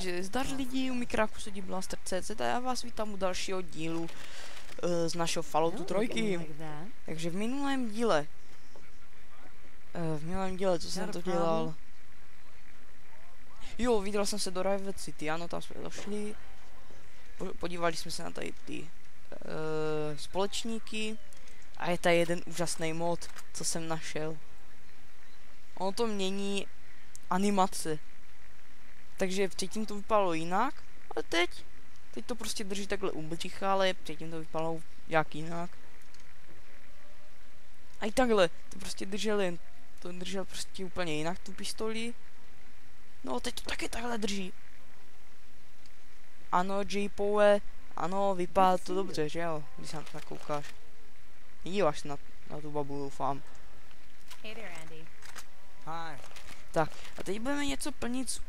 Takže zdar lidi, u mikráku sedí Blaster.cz a já vás vítám u dalšího dílu z našeho Falloutu 3. Takže v minulém díle, co jsem to dělal? Jo, vydal jsem se do Rivet City, ano, tam jsme došli. Podívali jsme se na tady ty společníky a je tady jeden úžasný mod, co jsem našel. Ono to mění animace. Takže předtím to vypadalo jinak, ale teď to prostě drží takhle u břicha, ale předtím to vypadalo jak jinak. A i takhle, to prostě držel prostě úplně jinak tu pistoli. No teď to taky takhle drží. Ano, J-Powe, ano, vypadá to dobře, že jo, když se na to nakoukáš. Díváš na tu babu, doufám. Hey there, Andy. Hi. Tak, a teď budeme něco plnit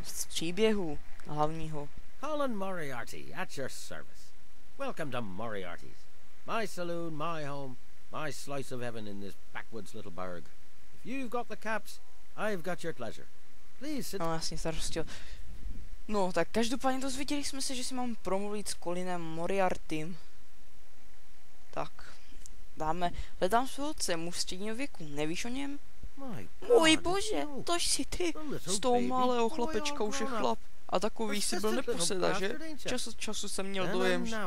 z příběhu hlavního. Colin Moriarty, at your service. Welcome to Moriarty's. My saloon, my home, my slice of heaven in this backwoods little burg. If you've got the caps, I've got your pleasure. Please sit... No jasně, starostil. No, tak každopádně dozvěděli jsme se, že si mám promluvit s Colinem Moriartym. Tak, hledám svého otce, muž středního věku, nevíš o něm? Můj bože, tož si ty, z toho malého chlapečka už je chlap. A takový si byl neposeda, že? Čas od času jsem měl dojem, že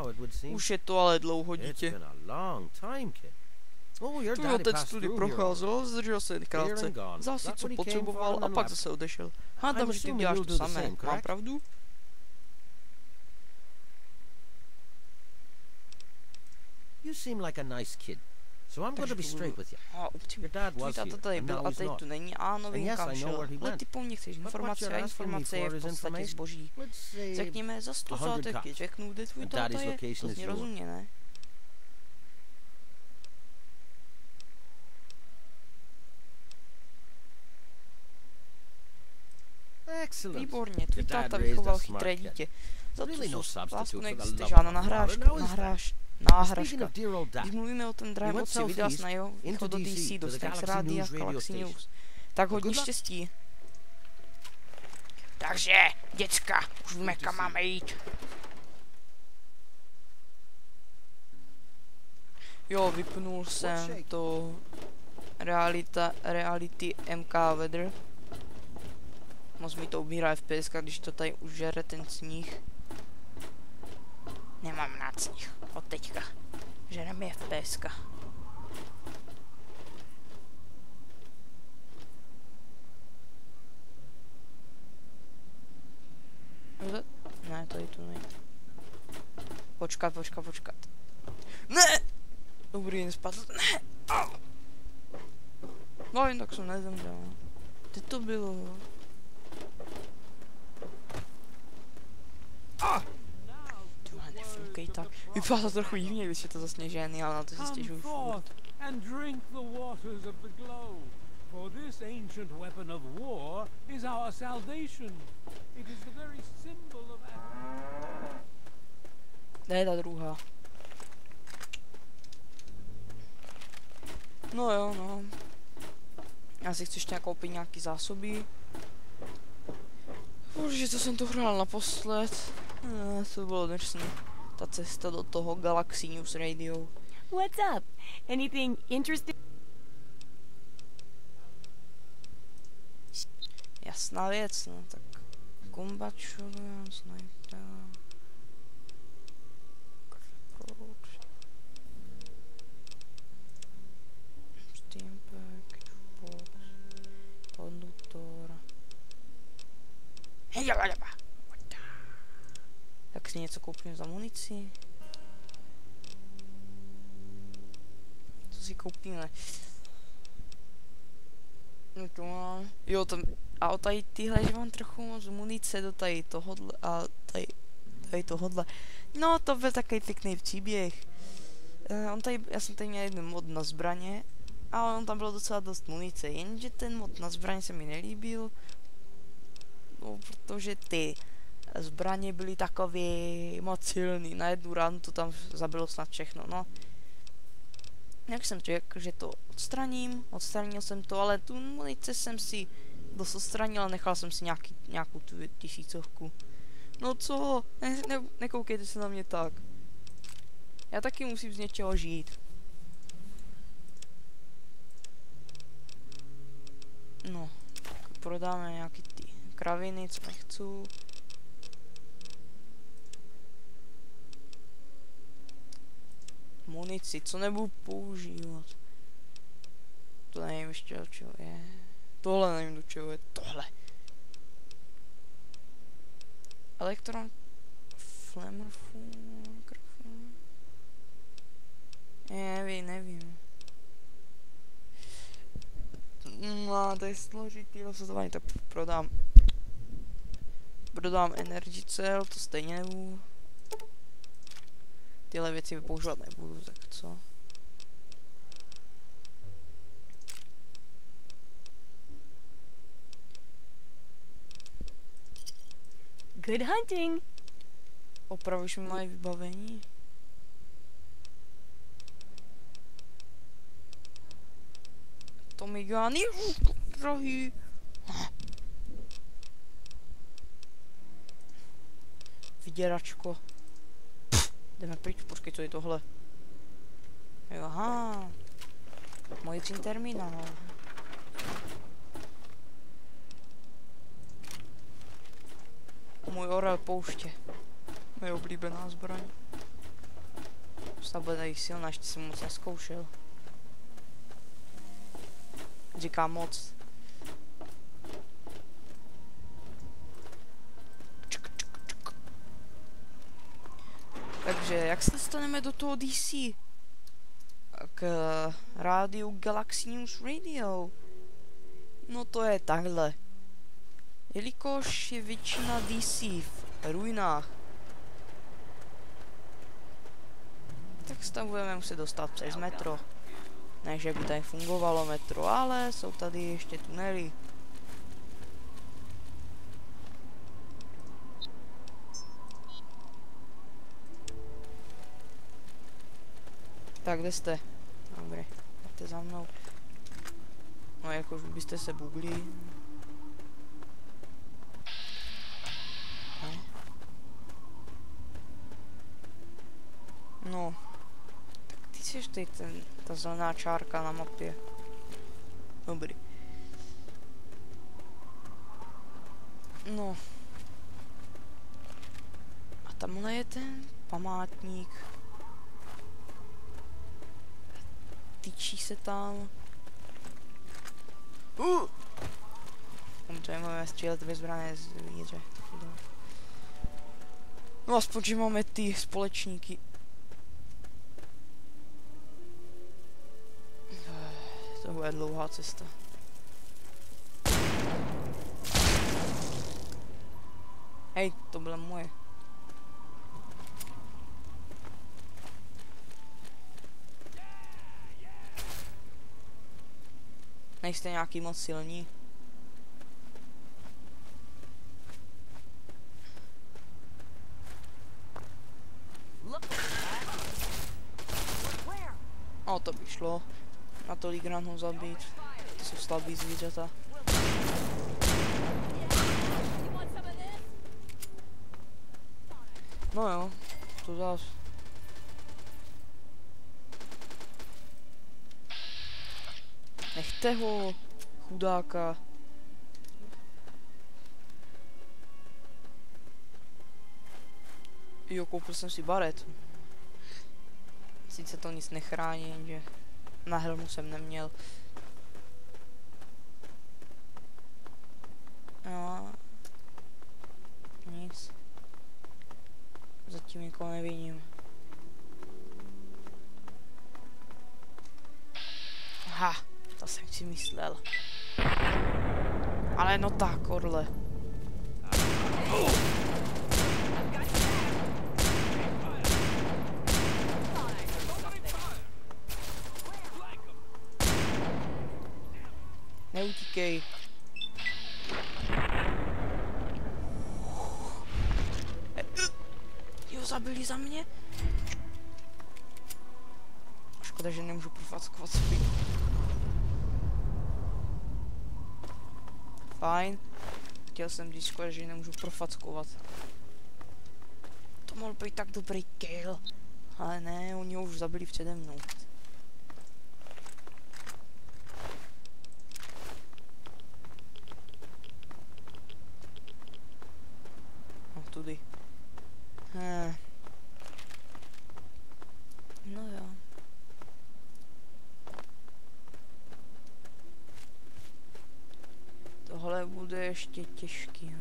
už je to ale dlouho dítě. Tvůj otec tudy procházel, zdržel se krátce, vzal si co potřeboval a pak zase odešel. Hádám, že ty děláš to samé, mám pravdu? You seem like a nice kid. So I'm going to be straight with you. Your dad was here, tady byl a teď tu není a nový kam šel. Ale ty po mně chceš informace a informace je v podstatě zboží. Řekněme za 100 zlatek, řeknu, kde tvůj táta je, to zní rozumně, ne? Výborně, tvůj táta vychoval chytré dítě. Za tu lásku neexistuje žádná náhražka. Když mluvíme o tom drahém otci, vydal jsi na jeho východ do DC, do Stax Rádia v Galaxy News. Tak hodně štěstí. Takže, děcka, už víme, kam máme jít. Jo, vypnul jsem to Reality MK Weather. Moc mi to ubírá FPS, když to tady už žere ten sníh. Nemám rád sníh, od teďka. Žere mi FPS. Ne, tady tu nejde. Počkat. Ne! Dobrý, nespadl. Ne! Au! No jen tak jsem nezemřel. Kde to bylo? Tohle nefungej tak. Vypadá to trochu divně, když je to zasněžený, ale na to si stěžuju furt. For this ancient weapon of war is our salvation. It is the very symbol of Ne, ta druhá. No jo, no. Já si chci ještě koupit nějaký zásoby. Bože, to jsem to hrál naposled. To bylo drsný. Ta cesta do toho Galaxy News Radio. What's up? Anything interesting? Jasná věc, no tak. Combat shotgun, sniper. Steampack, box, konduktor. Tak si něco koupím za munici. Co si koupíme? To mám. Jo, tam. A tady tyhle, že mám trochu moc munice do tady tohodle a tady tohodle. No, to byl takový pěkný příběh. Já jsem tady měl jeden mod na zbraně, ale on tam bylo docela dost munice, jenže ten mod na zbraně se mi nelíbil. No, protože ty zbraně byly takový moc silný, na jednu ránu to tam zabilo snad všechno, no. Jak jsem řekl, že to odstranil jsem to, ale tu munici jsem si dost odstranil a nechal jsem si nějakou tu 1000. No co? Nekoukejte se na mě tak. Já taky musím z něčeho žít. No, tak prodáme nějaký ty kraviny, co nechci. Munici, co nebudu používat. To nevím ještě do čeho je. Tohle nevím do čeho je, tohle. Elektron... Flamerfon... Mikrofon... Nevím. No, to je složitý rozhodování, tak prodám Energy Cell, to stejně nebudu. Tyhle věci používat nebudu, tak co? Good hunting. Opravíš mi moje vybavení? Tomigány, drahý. Vyděračko. Jdeme pryč, počkej, co je tohle? Jo, aha. Můj terminál. Můj orel pouště. Moje oblíbená zbraň. Ta bude tady silná, ještě jsem moc neskoušel. Říká moc. Takže, jak se dostaneme do toho DC? K rádiu Galaxy News Radio. No to je takhle. Jelikož je většina DC v ruinách, tak se tam budeme muset dostat přes metro. Ne, že by tady fungovalo metro, ale jsou tady ještě tunely. Tak, kde jste? Dobré, jděte za mnou. No, jakož byste se bugli. Ne? No. Tak ty jsi tady ta zelená čárka na mapě. Dobrý. No. A tamhle je ten památník. Tyčí se tam. Tady máme střílet vyzbrané zvíře. No aspoň, že máme ty společníky. To bude dlouhá cesta. Hej, to byla moje. Nejste nějaký moc silní. O, to by šlo. Na tolik ran ho zabít. To jsou slabý zvířata. No jo, to zás. Nechte ho, chudáka. Jo, koupil jsem si baret. Sice to nic nechrání, jenže na helmu jsem neměl. No. Nic. Zatím nikoho nevidím. Aha, to jsem si myslel. Ale no tak, orle. Neutíkej. Jo, zabili za mě. Škoda, že nemůžu profackovat speed. Fajn. Chtěl jsem získat, že ji nemůžu profackovat. To mohl být tak dobrý kill. Ale ne, oni ho už zabili přede mnou. No, tudy. No jo. Tohle bude ještě těžký.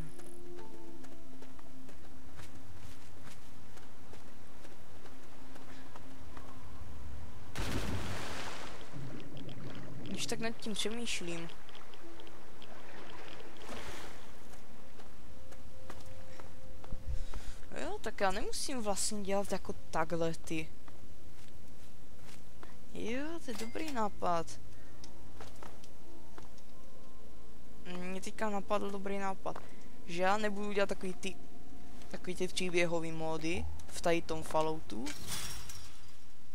Když tak nad tím přemýšlím. Jo, tak já nemusím vlastně dělat jako takhle ty. Jo, to je dobrý nápad. Mě teďka napadl dobrý nápad. Že já nebudu dělat takový ty příběhový módy v tady tom Falloutu.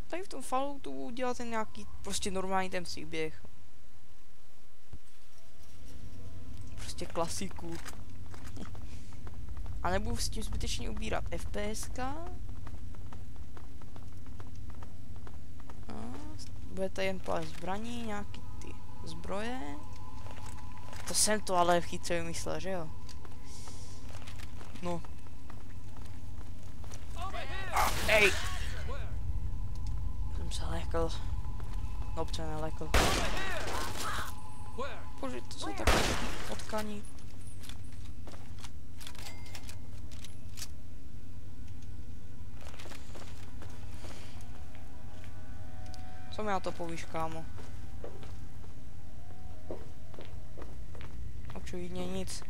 Tady v tom Falloutu budu dělat ten nějaký prostě normální ten příběh. Prostě klasiku. A nebudu s tím zbytečně ubírat FPSka. Bude tady jen pár zbraní, nějaký ty zbroje. To jsem to ale chytře vymyslel, že jo? No. Ej! Jsem se lekl. No, se nelekl. Bože, to jsou takové potkaní. Co mi na to povíš, kámo? Očividně nic.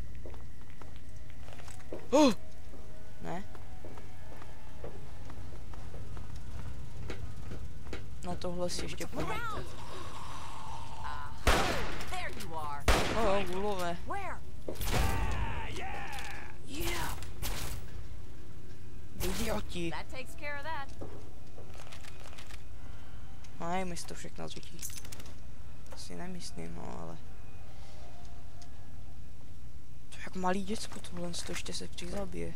Ne? Na tohle si ještě pamatujte. Jo, gulové. Yeah. Idioti. Nevím, jestli to všechno zvětí. Asi nemyslím, no ale... To je jak malý děcko, tohle to ještě se přizabije.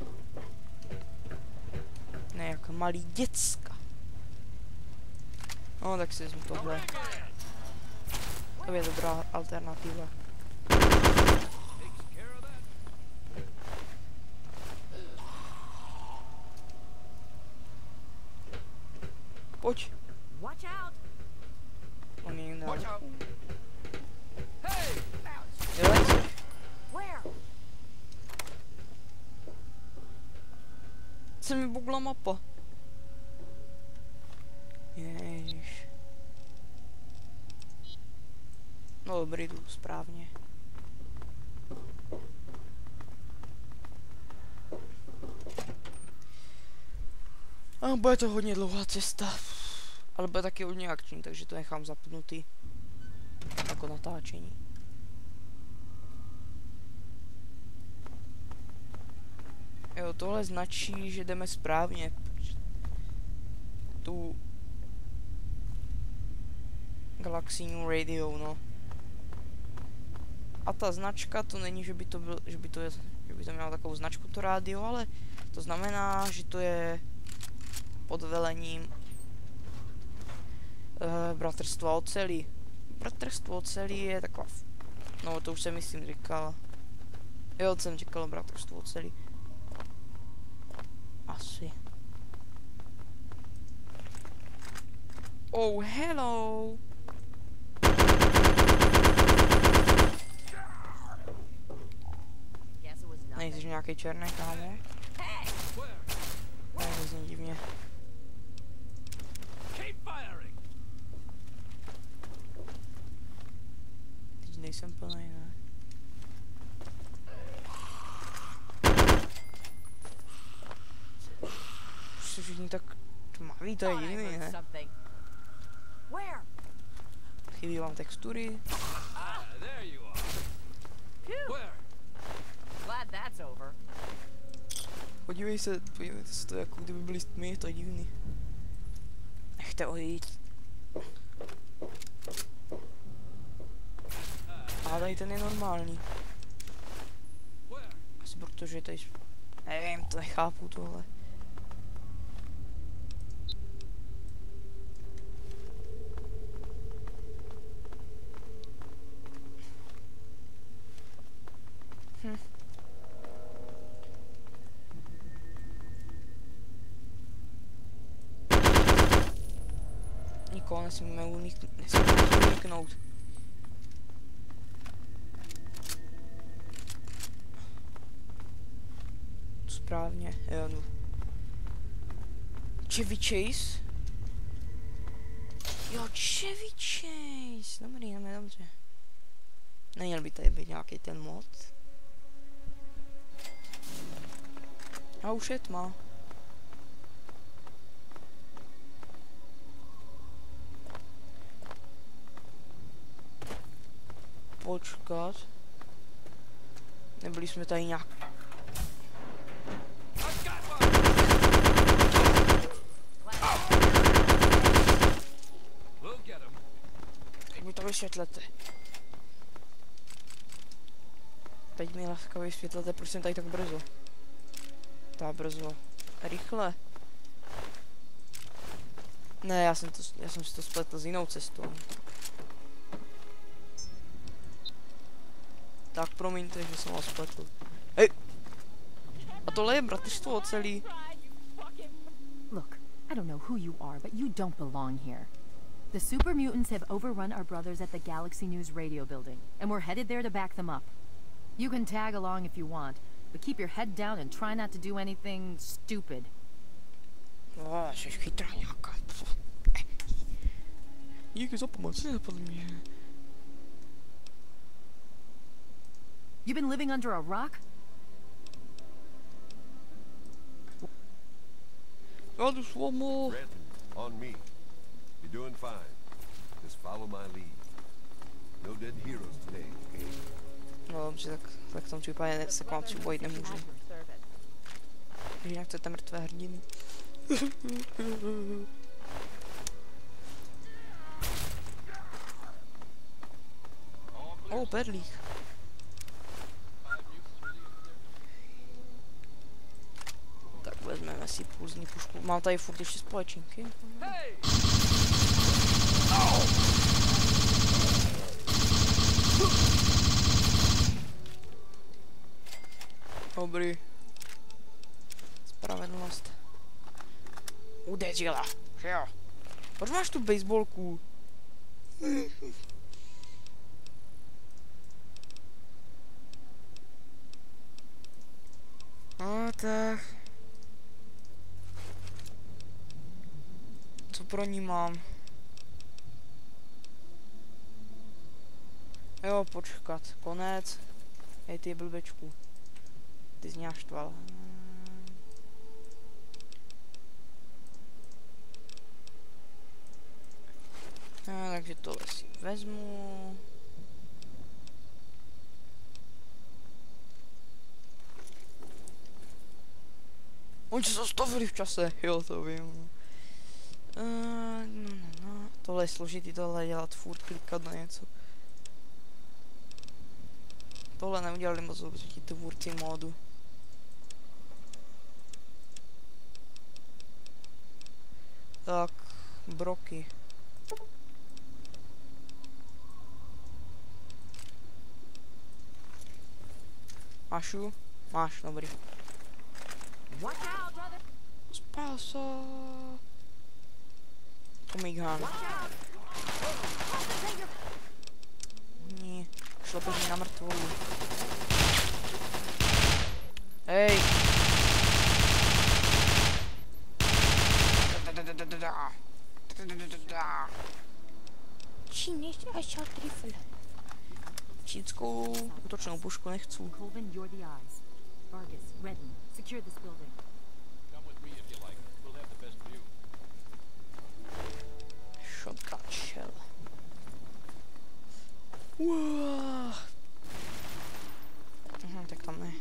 Ne, jak malý děcka. No, tak si vezmu tohle. To je dobrá alternativa. Pojď. On je jiný. Se mi bugla mapa. Ježiš. No dobrý, jdu správně. A bude to hodně dlouhá cesta. Ale bude taky hodně akční, takže to nechám zapnutý. Jako natáčení. Jo, tohle značí, že jdeme správně. Tu Galaxy New Radio, no. A ta značka, to není, že by to mělo takovou značku to rádio, ale to znamená, že to je pod velením Bratrstva ocelí. Bratrstvo ocelí je taková... No, to už jsem myslím říkal. Jo, jsem říkal Bratrstvo ocelí. Asi. Oh, hello! Nejsi nějaký černý, kámo? Ne, to zní divně. Teď nejsem plný, ne? Už se všichni tak tmaví, to je divný, ne? Chybí vám textury. Podívej se to, jako kdyby byli tmy, to je divný. Nechte odejít. A tady ten je normální. Protože tady... Nevím, to nechápu tohle. Nikoho nesmíme uniknout. Správně, jo no. Chevy Chase? Jo, Chevy Chase. Dobrý, dobře. Neměl by tady být nějaký ten mod. A už je tma. Počkat. Nebyli jsme tady nějak... Tak mi to vysvětlete. Teď mi laskavě vysvětlete, proč jsem tady tak brzo. Tak brzo. Rychle. Ne, já jsem si to spletl s jinou cestou. Tak promiňte, že jsem vás spletl. Hej! A tohle je bratrstvo ocelí. Look, I don't know who you are, but you don't belong here. The super mutants have overrun our brothers at the Galaxy News radio building, and we're headed there to back them up. You can tag along if you want, but keep your head down and try not to do anything stupid. Jsi chytrá nějaká. Díky za pomoc, nenapadl mě. You been living under a rock? Já jdu s vámi. Renton, on me. You're doing fine. Just follow my lead. No dead heroes today, okay? No dobře, tak v tom případě se k vám připojit nemůžu. Jinak chcete mrtvé hrdiny. Perlík. Tak vezmeme si pulzní pušku. Mám tady furt ještě společníky. Dobrý. Spravedlnost. Udeřila, že jo? Proč máš tu baseballku? No tak. Co pro ní mám? Jo, počkat. Konec. Hej ty blbečku. Ty jsi nějak štval. No, takže tohle si vezmu. Oni se zastavili v čase, jo, to vím. No. Tohle je složitý, tohle dělat furt, klikat na něco. Tohle neudělali moc dobře ti tvůrci módu. Tak, broky. Mášu? Máš, dobrý. Spása. Tommy Gun. Šlapeš mi na mrtvolu. Hej! Čínskou útočnou pušku nechci. Colvin, you're the eyes. Vargas, Redden, secure this building. Come with me if you like. We'll have the best view. Shotgun shell. Wow. Tak tam ne.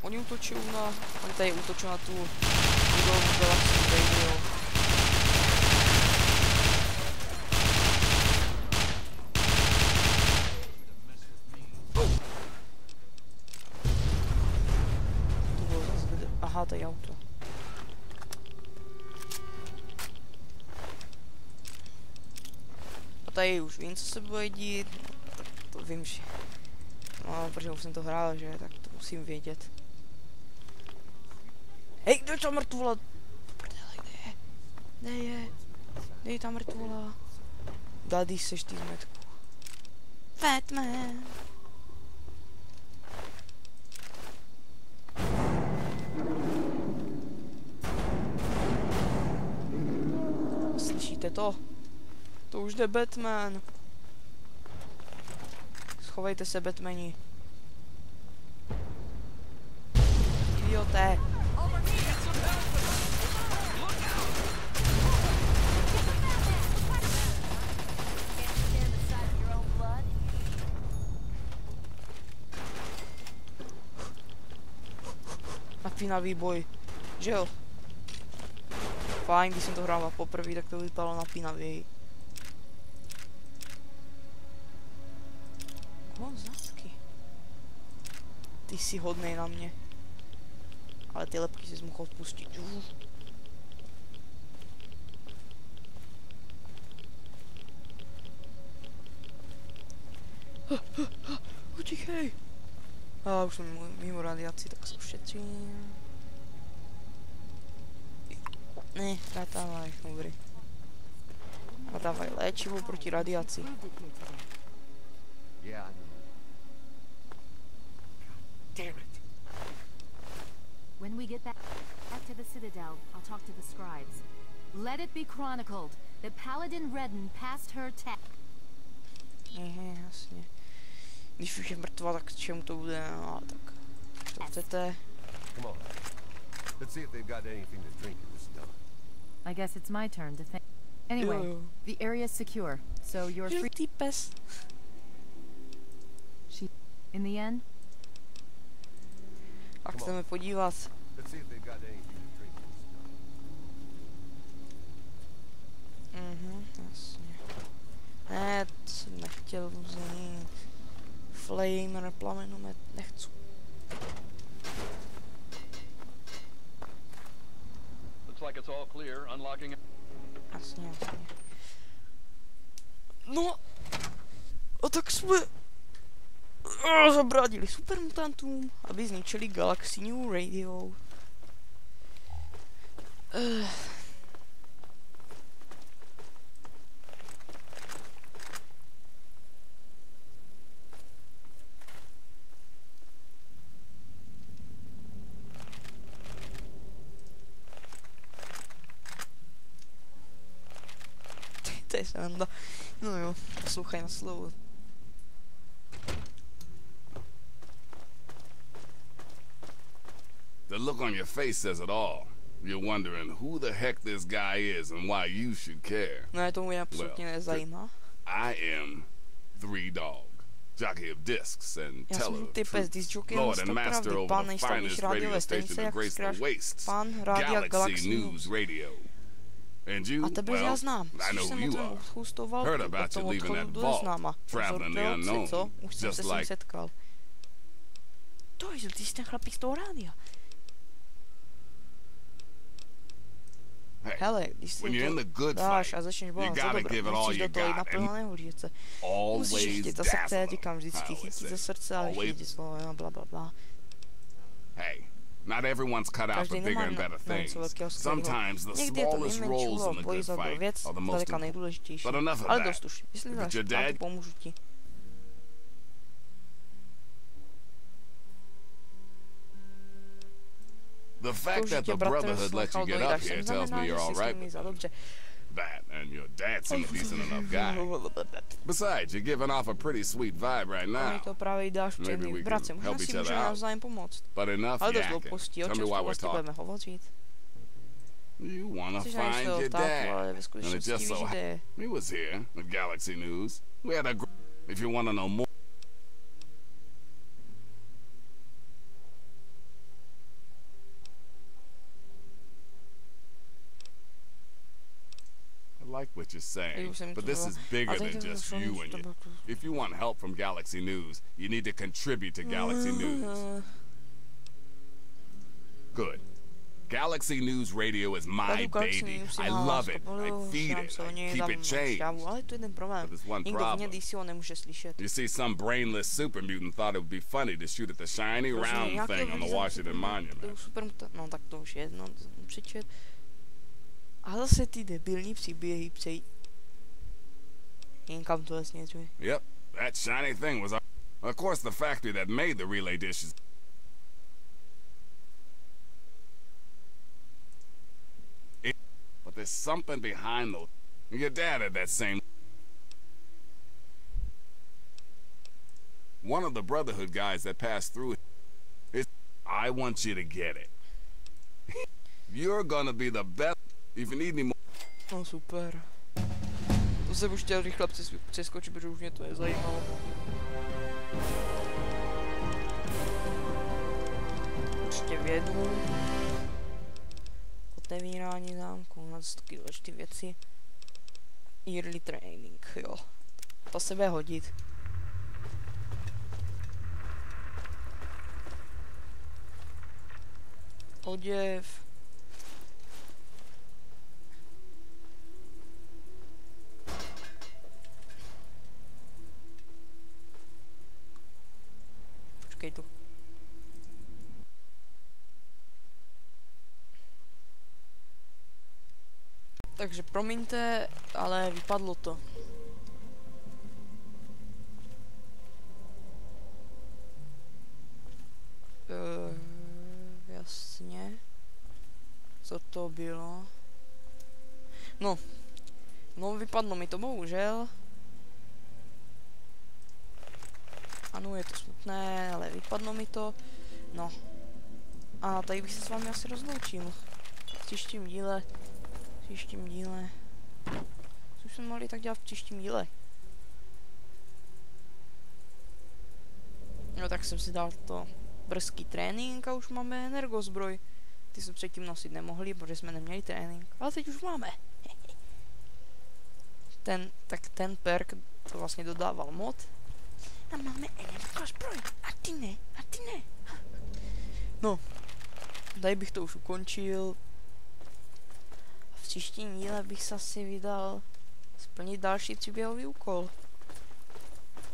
Oni útočí na... Oni tady útočí na tu budovu Galaxy Radio. Aha, tady auto. A tady už vím, co se bude dít. No, tak to vím, že... No, protože už jsem to hrál, že? Tak to musím vědět. Hej, kdo je ta mrtvola? Prdele, kde je? Kde je? Kde je ta mrtvola? Daddy, seš ty zmetku. Batman! Slyšíte to? To už jde Batman. Schovejte se, Batmani. Idioté. Napínavý boj. Že jo? Fajn, když jsem to hrál poprvé, tak to vypadalo napínavý. Zasky. Ty jsi hodnej na mě. Ale ty lepky jsi mohl odpustit. Utichej. A už jsem mimo radiaci, tak se ušetřím. Ne, natávaj, dobrý. Natávaj léčivo proti radiaci. Yeah, I know. Damn it. When we get back to the Citadel, I'll talk to the scribes. Let it be chronicled that Paladin Redden passed her test. Jasně. Když už je mrtvá, tak čemu to bude? No, tak to chcete. Come on. Let's see if they've got anything to drink in this dump. I guess it's my turn to think. Anyway, Jo. the area's secure, so you're free. Žlutý pes. In the end, A chceme podívat. Let's see if they've got anything to drink in this dump. Jasně. Ne, to jsem nechtěl vzít. Flamer, plamenomet, nechci. Looks like it's all clear. Unlocking. Jasně. No. A tak jsme zabránili supermutantům, aby zničili Galaxy New Radio. To je sranda. No jo, poslouchaj na slovo. The look on your face says it all. You're wondering who the heck this guy is and why you should care. Ne, to mě absolutně nezajímá. I am Three Dog, jockey of discs and Já teller jsem of ty pes truth, disjockey lord and master pravdy, over pán the nejslavnější finest rádiové radio stanice, station to jak grace zkráš the wastes, pán rádia Galaxy News. News Radio. And you, A tebe já well, znám, I know jsem who o you tom are. odchustoval, Heard o about tom you leaving odchodu that do vault, známa. traveling the unknown, Co? Už jsem just se s ním like... setkal. To je, ty jsi ten chlapík z toho rádia. Hey, Hele, když si when you're in the good dáš fight, a začneš you bojovat za gotta dobro, give it all musíš you do toho jít got naplno and nehoříce. Musíš always chytit za srdce, já dazzle říkám them, vždycky I always chytit za say. srdce, ale Always. chytit slovo, bla bla bla. Hey, not everyone's cut out for Každý bigger nemá and better na něco things. velkého skvělého. Sometimes the Někdy je to smallest nejmenší roles úloha in v the boji good za fight věc, are the most zdaleka important. nejdůležitější. But enough of Ale that. dost už, jestli If dáš, you're já ti dead, pomůžu ti. The To fact už that tě the bratr Brotherhood let you slechal get dojít, up až here sem tells me znamená, you're že all jsi s right nimi with za dobře. that, and your dad seemed a decent enough guy. Besides, you're giving off a pretty sweet vibe right A mi now. to právě dáš Maybe příjemný. we can Bratře, možná help si each other můžeme out. navzájem pomoct. But enough Ale dost yakking. hloupostí, o Tell me čem why we're vlastně budeme talking. hovořit. You wanna Chceš find najít svého your tátu, ale ve dad. And it skutečnosti just víš, so kde je. he was here at Galaxy News. We had a if you want to know more. I like what you're saying, but this is bigger than just you and you. If you want help from Galaxy News, you need to contribute to Galaxy News. Good. Galaxy News Radio is my baby. I love it. I feed it. I keep it changed. Ale tu jeden problém. But there's one Nikdo problem. vně DC ho nemůže slyšet. You see, some brainless super mutant thought it would be funny to shoot at the shiny round thing on the Washington Monument. No tak to už je jedno, to jsem přečet. A zase ty debilní příběhy přejí. Jinkam to směřuje. Yep, that shiny thing was... Of course, the factory that made the relay dishes... But there's something behind those... Your dad had that same... One of the Brotherhood guys that passed through... I want you to get it. You're gonna be the best... If you need any more... No super. To jsem už chtěl rychle přeskočit, protože už mě to nezajímalo. Ještě v jednu. Otevírání zámku, na taky důležité věci. Yearly training, jo. To se bude hodit. Oděv. Počkej tu. Takže promiňte, ale vypadlo to. Jasně. Co to bylo? No, vypadlo mi to bohužel. Ano, je to smutné, ale vypadlo mi to. No. A tady bych se s vámi asi rozloučil. V příštím díle. Co jsme mohli tak dělat v příštím díle? No tak jsem si dal to brzký trénink a už máme energozbroj. Ty jsme předtím nosit nemohli, protože jsme neměli trénink. Ale teď už máme. ten perk to vlastně dodával mod. A máme energozbroj. A ty ne. No. Tady bych to už ukončil. V příštím díle bych se asi vydal splnit další příběhový úkol.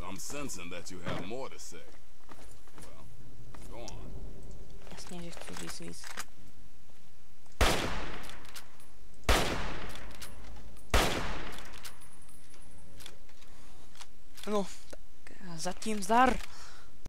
I'm sensing that you have more to say. Well, go on. Jasně, že chci říct víc. No, tak zatím zdar.